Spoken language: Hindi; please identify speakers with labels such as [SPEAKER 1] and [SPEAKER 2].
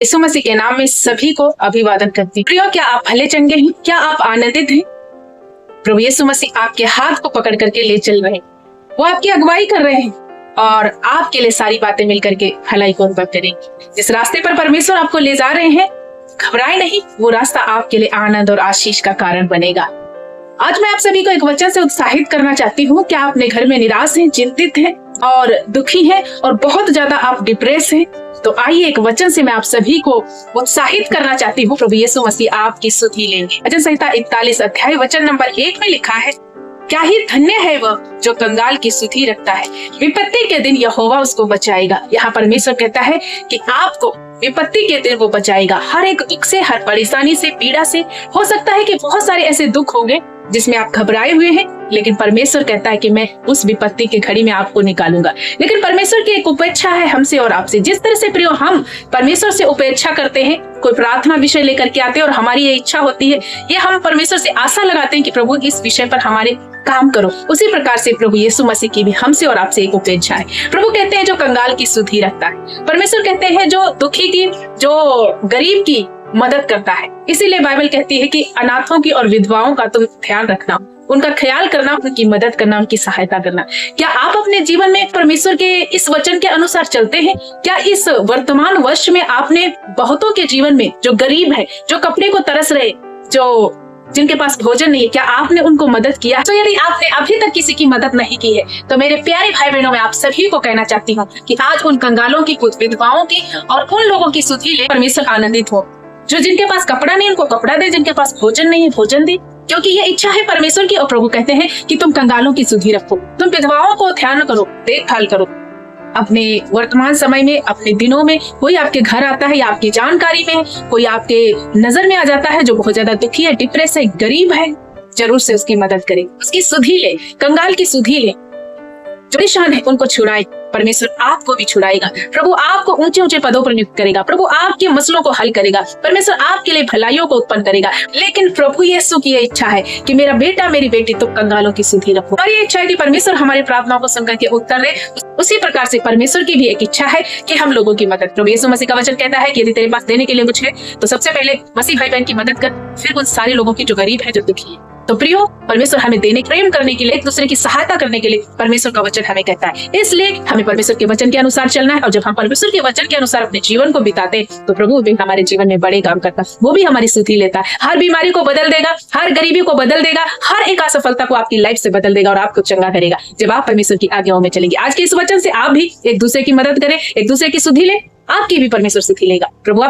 [SPEAKER 1] यीशु मसीह के नाम में सभी को अभिवादन करती हूँ। प्रियो, क्या आप भले चंगे हैं? क्या आप आनंदित हैं? प्रभु यीशु मसीह आपके हाथ को पकड़ करके ले चल रहे हैं, वो आपकी अगुवाई कर रहे हैं और आपके लिए सारी बातें मिलकर के भलाई को अनुभव करेंगी। जिस रास्ते पर परमेश्वर आपको ले जा रहे हैं, घबराए नहीं, वो रास्ता आपके लिए आनंद और आशीष का कारण बनेगा। आज मैं आप सभी को एक वचन से उत्साहित करना चाहती हूँ। क्या आप अपने घर में निराश हैं, चिंतित हैं और दुखी हैं और बहुत ज्यादा आप डिप्रेस हैं? तो आइए एक वचन से मैं आप सभी को उत्साहित करना चाहती हूँ। प्रभु यीशु मसीह आपकी सुधि लेंगे। वचन संहिता 41 अध्याय वचन नंबर 1 में लिखा है, क्या ही धन्य है वह जो कंगाल की सुधि रखता है, विपत्ति के दिन यहोवा उसको बचाएगा। यहाँ परमेश्वर कहता है कि आपको विपत्ति के दिन वो बचाएगा। हर एक दुख से, हर परेशानी से, पीड़ा से। हो सकता है कि बहुत सारे ऐसे दुख होंगे जिसमें आप घबराए हुए हैं, लेकिन परमेश्वर कहता है कि मैं उस विपत्ति की घड़ी में आपको निकालूंगा। लेकिन परमेश्वर की एक उपेक्षा है हमसे और आपसे। जिस तरह से प्रियो हम परमेश्वर से उपेक्षा करते हैं, कोई प्रार्थना विषय लेकर के आते हैं और हमारी ये इच्छा होती है, ये हम परमेश्वर से आशा लगाते हैं कि प्रभु इस विषय पर हमारे काम करो, उसी प्रकार से प्रभु यीशु मसीह की भी हमसे और आपसे एक उपेक्षा है। प्रभु कहते हैं जो कंगाल की सुधि रखता है। परमेश्वर कहते हैं जो दुखी की, जो गरीब की मदद करता है। इसीलिए बाइबल कहती है कि अनाथों की और विधवाओं का तुम ध्यान रखना, उनका ख्याल करना, उनकी मदद करना, उनकी सहायता करना। क्या आप अपने जीवन में परमेश्वर के इस वचन के अनुसार चलते हैं? क्या इस वर्तमान वर्ष में आपने बहुतों के जीवन में जो गरीब है, जो कपड़े को तरस रहे, जो जिनके पास भोजन नहीं है, क्या आपने उनको मदद किया? तो यदि आपने अभी तक किसी की मदद नहीं की है, तो मेरे प्यारे भाई बहनों, मैं आप सभी को कहना चाहती हूँ कि आज उन कंगालों की, कुछ विधवाओं की और उन लोगों की सुधि ले परमेश्वर आनंदित हो। जो जिनके पास कपड़ा नहीं उनको कपड़ा दे, जिनके पास भोजन नहीं है भोजन दे, क्योंकि ये इच्छा है परमेश्वर की। और प्रभु कहते हैं कि तुम कंगालों की सुधि रखो, तुम विधवाओं को ध्यान करो, देखभाल करो। अपने वर्तमान समय में, अपने दिनों में कोई आपके घर आता है या आपकी जानकारी में कोई आपके नजर में आ जाता है जो बहुत ज्यादा दुखी है, डिप्रेस है, गरीब है, जरूर से उसकी मदद करें, उसकी सुधि ले, कंगाल की सुधि ले। जो परेशान है उनको छुड़ाए, परमेश्वर आपको भी छुड़ाएगा। प्रभु आपको ऊंचे ऊंचे पदों पर नियुक्त करेगा। प्रभु आपके मसलों को हल करेगा। परमेश्वर आपके लिए भलाइयों को उत्पन्न करेगा। लेकिन प्रभु यीशु की ये इच्छा है कि मेरा बेटा, मेरी बेटी, तुम कंगालों की सुधि रखो। और ये इच्छा है कि परमेश्वर हमारी प्रार्थनाओं को सुनकर के उत्तर दे। उसी प्रकार से परमेश्वर की भी एक इच्छा है कि हम लोगों की मदद। प्रभु यीशु मसीह का वचन कहता है कि यदि तेरे पास देने के लिए कुछ है, तो सबसे पहले मसीह भाई बहन की मदद कर, फिर उन सारे लोगों की जो गरीब है, जो दुखी है। तो प्रियो, परमेश्वर हमें देने, प्रेम करने के लिए, एक दूसरे की सहायता करने के लिए परमेश्वर का वचन हमें कहता है। इसलिए हमें परमेश्वर के वचन के अनुसार चलना है। और जब हम परमेश्वर के वचन के अनुसार अपने जीवन को बिताते हैं, तो प्रभु भी हमारे जीवन में बड़े काम करता है। वो भी हमारी सुधि लेता है। हर बीमारी को बदल देगा, हर गरीबी को बदल देगा, हर एक असफलता को आपकी लाइफ से बदल देगा और आपको चंगा करेगा जब आप परमेश्वर की आज्ञाओं में चलेंगे। आज के इस वचन से आप भी एक दूसरे की मदद करें, एक दूसरे की सुधि ले, आपकी भी परमेश्वर सुधि लेगा। प्रभु आप